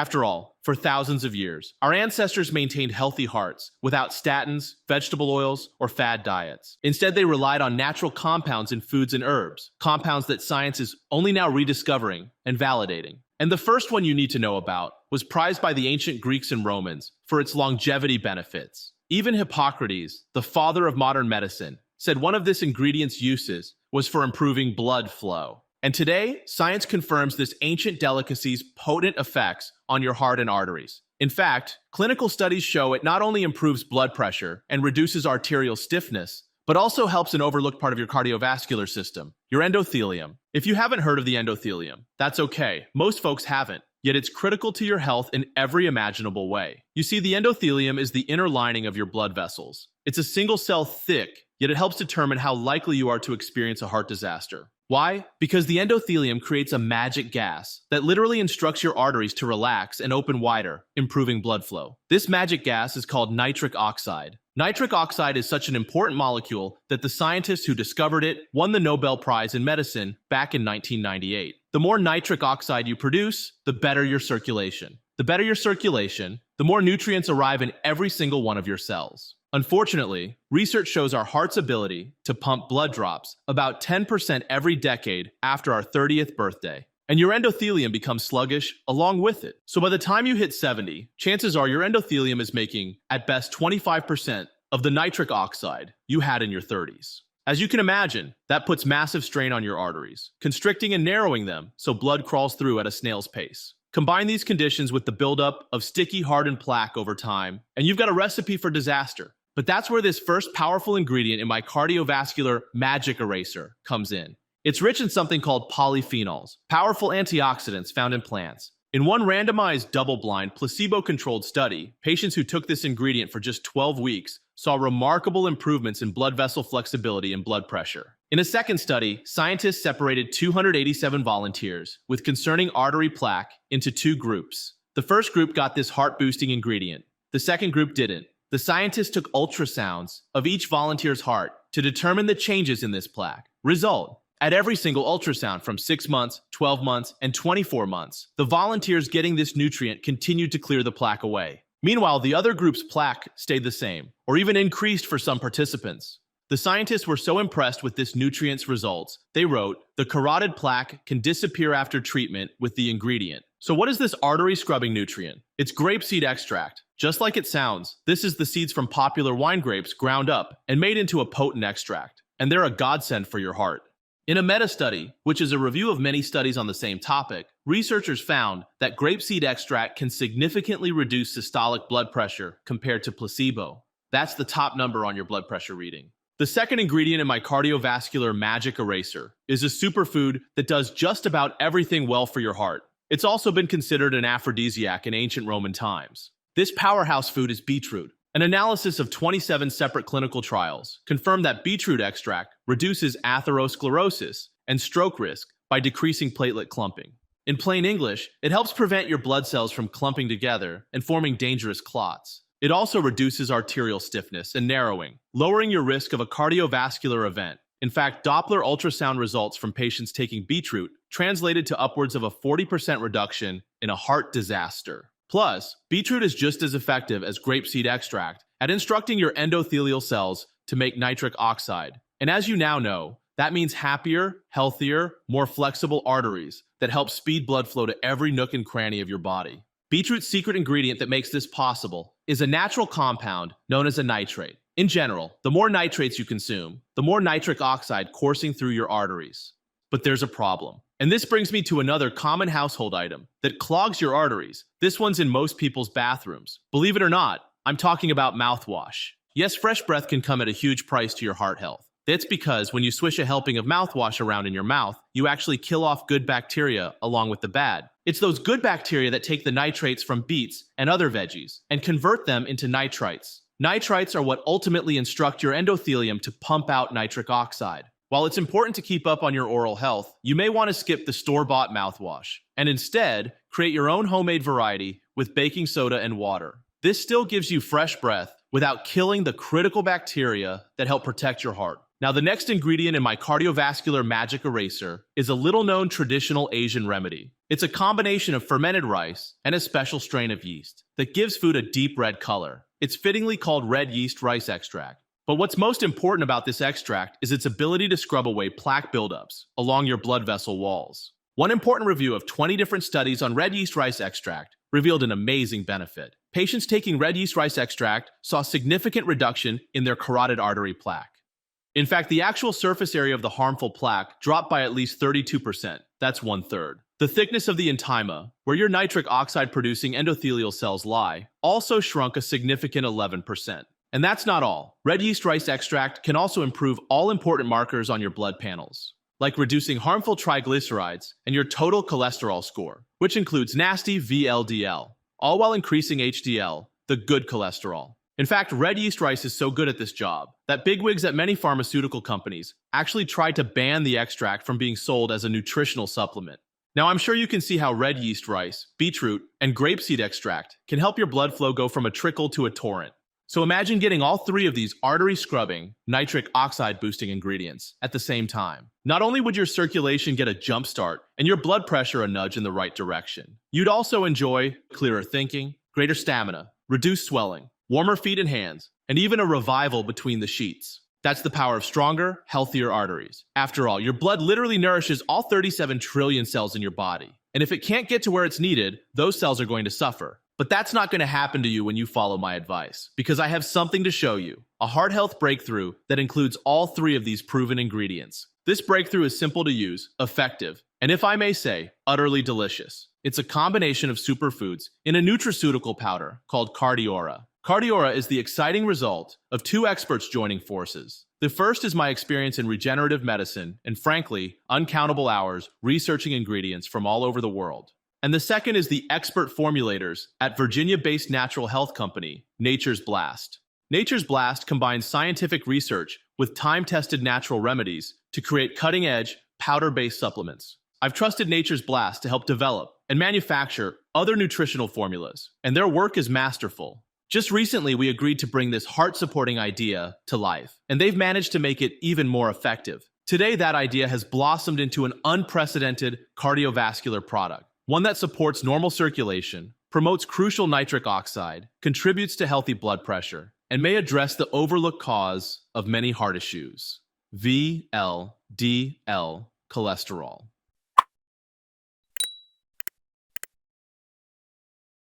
After all, for thousands of years, our ancestors maintained healthy hearts without statins, vegetable oils, or fad diets. Instead, they relied on natural compounds in foods and herbs, compounds that science is only now rediscovering and validating. And the first one you need to know about was prized by the ancient Greeks and Romans for its longevity benefits. Even Hippocrates, the father of modern medicine, said one of this ingredient's uses was for improving blood flow. And today, science confirms this ancient delicacy's potent effects on your heart and arteries. In fact, clinical studies show it not only improves blood pressure and reduces arterial stiffness, but also helps an overlooked part of your cardiovascular system, your endothelium. If you haven't heard of the endothelium, that's okay. Most folks haven't. Yet it's critical to your health in every imaginable way. You see, the endothelium is the inner lining of your blood vessels. It's a single cell thick, yet it helps determine how likely you are to experience a heart disaster. Why? Because the endothelium creates a magic gas that literally instructs your arteries to relax and open wider, improving blood flow. This magic gas is called nitric oxide. Nitric oxide is such an important molecule that the scientists who discovered it won the Nobel Prize in Medicine back in 1998. The more nitric oxide you produce, the better your circulation. The better your circulation, the more nutrients arrive in every single one of your cells. Unfortunately, research shows our heart's ability to pump blood drops about 10% every decade after our 30th birthday. And your endothelium becomes sluggish along with it. So by the time you hit 70, chances are your endothelium is making, at best, 25% of the nitric oxide you had in your 30s. As you can imagine, that puts massive strain on your arteries, constricting and narrowing them so blood crawls through at a snail's pace. Combine these conditions with the buildup of sticky, hardened plaque over time, and you've got a recipe for disaster. But that's where this first powerful ingredient in my cardiovascular magic eraser comes in. It's rich in something called polyphenols, powerful antioxidants found in plants. In one randomized, double-blind, placebo-controlled study, patients who took this ingredient for just 12 weeks saw remarkable improvements in blood vessel flexibility and blood pressure. In a second study, scientists separated 287 volunteers with concerning artery plaque into two groups. The first group got this heart-boosting ingredient. The second group didn't. The scientists took ultrasounds of each volunteer's heart to determine the changes in this plaque. Result: at every single ultrasound from 6 months, 12 months, and 24 months, the volunteers getting this nutrient continued to clear the plaque away. Meanwhile, the other group's plaque stayed the same, or even increased for some participants. The scientists were so impressed with this nutrient's results, they wrote, "The carotid plaque can disappear after treatment with the ingredient." So what is this artery scrubbing nutrient? It's grapeseed extract. Just like it sounds, this is the seeds from popular wine grapes ground up and made into a potent extract. And they're a godsend for your heart. In a meta-study, which is a review of many studies on the same topic, researchers found that grapeseed extract can significantly reduce systolic blood pressure compared to placebo. That's the top number on your blood pressure reading. The second ingredient in my cardiovascular magic eraser is a superfood that does just about everything well for your heart. It's also been considered an aphrodisiac in ancient Roman times. This powerhouse food is beetroot. An analysis of 27 separate clinical trials confirmed that beetroot extract reduces atherosclerosis and stroke risk by decreasing platelet clumping. In plain English, it helps prevent your blood cells from clumping together and forming dangerous clots. It also reduces arterial stiffness and narrowing, lowering your risk of a cardiovascular event. In fact, Doppler ultrasound results from patients taking beetroot translated to upwards of a 40% reduction in a heart disaster. Plus, beetroot is just as effective as grapeseed extract at instructing your endothelial cells to make nitric oxide. And as you now know, that means happier, healthier, more flexible arteries that help speed blood flow to every nook and cranny of your body. Beetroot's secret ingredient that makes this possible is a natural compound known as a nitrate. In general, the more nitrates you consume, the more nitric oxide coursing through your arteries. But there's a problem. And this brings me to another common household item that clogs your arteries. This one's in most people's bathrooms. Believe it or not, I'm talking about mouthwash. Yes, fresh breath can come at a huge price to your heart health. That's because when you swish a helping of mouthwash around in your mouth, you actually kill off good bacteria along with the bad. It's those good bacteria that take the nitrates from beets and other veggies and convert them into nitrites. Nitrites are what ultimately instruct your endothelium to pump out nitric oxide. While it's important to keep up on your oral health, you may want to skip the store-bought mouthwash and instead create your own homemade variety with baking soda and water. This still gives you fresh breath without killing the critical bacteria that help protect your heart. Now, the next ingredient in my cardiovascular magic eraser is a little-known traditional Asian remedy. It's a combination of fermented rice and a special strain of yeast that gives food a deep red color. It's fittingly called red yeast rice extract. But what's most important about this extract is its ability to scrub away plaque buildups along your blood vessel walls. One important review of 20 different studies on red yeast rice extract revealed an amazing benefit. Patients taking red yeast rice extract saw significant reduction in their carotid artery plaque. In fact, the actual surface area of the harmful plaque dropped by at least 32%. That's 1/3. The thickness of the intima, where your nitric oxide producing endothelial cells lie, also shrunk a significant 11%. And that's not all. Red yeast rice extract can also improve all important markers on your blood panels, like reducing harmful triglycerides and your total cholesterol score, which includes nasty VLDL, all while increasing HDL, the good cholesterol. In fact, red yeast rice is so good at this job that bigwigs at many pharmaceutical companies actually tried to ban the extract from being sold as a nutritional supplement. Now, I'm sure you can see how red yeast rice, beetroot, and grapeseed extract can help your blood flow go from a trickle to a torrent. So imagine getting all three of these artery-scrubbing, nitric oxide-boosting ingredients at the same time. Not only would your circulation get a jump start and your blood pressure a nudge in the right direction, you'd also enjoy clearer thinking, greater stamina, reduced swelling, warmer feet and hands, and even a revival between the sheets. That's the power of stronger, healthier arteries. After all, your blood literally nourishes all 37 trillion cells in your body. And if it can't get to where it's needed, those cells are going to suffer. But that's not going to happen to you when you follow my advice, because I have something to show you, a heart health breakthrough that includes all three of these proven ingredients. This breakthrough is simple to use, effective, and if I may say, utterly delicious. It's a combination of superfoods in a nutraceutical powder called Cardiora. Cardioora is the exciting result of two experts joining forces. The first is my experience in regenerative medicine and, frankly, uncountable hours researching ingredients from all over the world. And the second is the expert formulators at Virginia-based natural health company, Nature's Blast. Nature's Blast combines scientific research with time-tested natural remedies to create cutting-edge, powder-based supplements. I've trusted Nature's Blast to help develop and manufacture other nutritional formulas, and their work is masterful. Just recently, we agreed to bring this heart-supporting idea to life, and they've managed to make it even more effective. Today, that idea has blossomed into an unprecedented cardiovascular product, one that supports normal circulation, promotes crucial nitric oxide, contributes to healthy blood pressure, and may address the overlooked cause of many heart issues: VLDL cholesterol.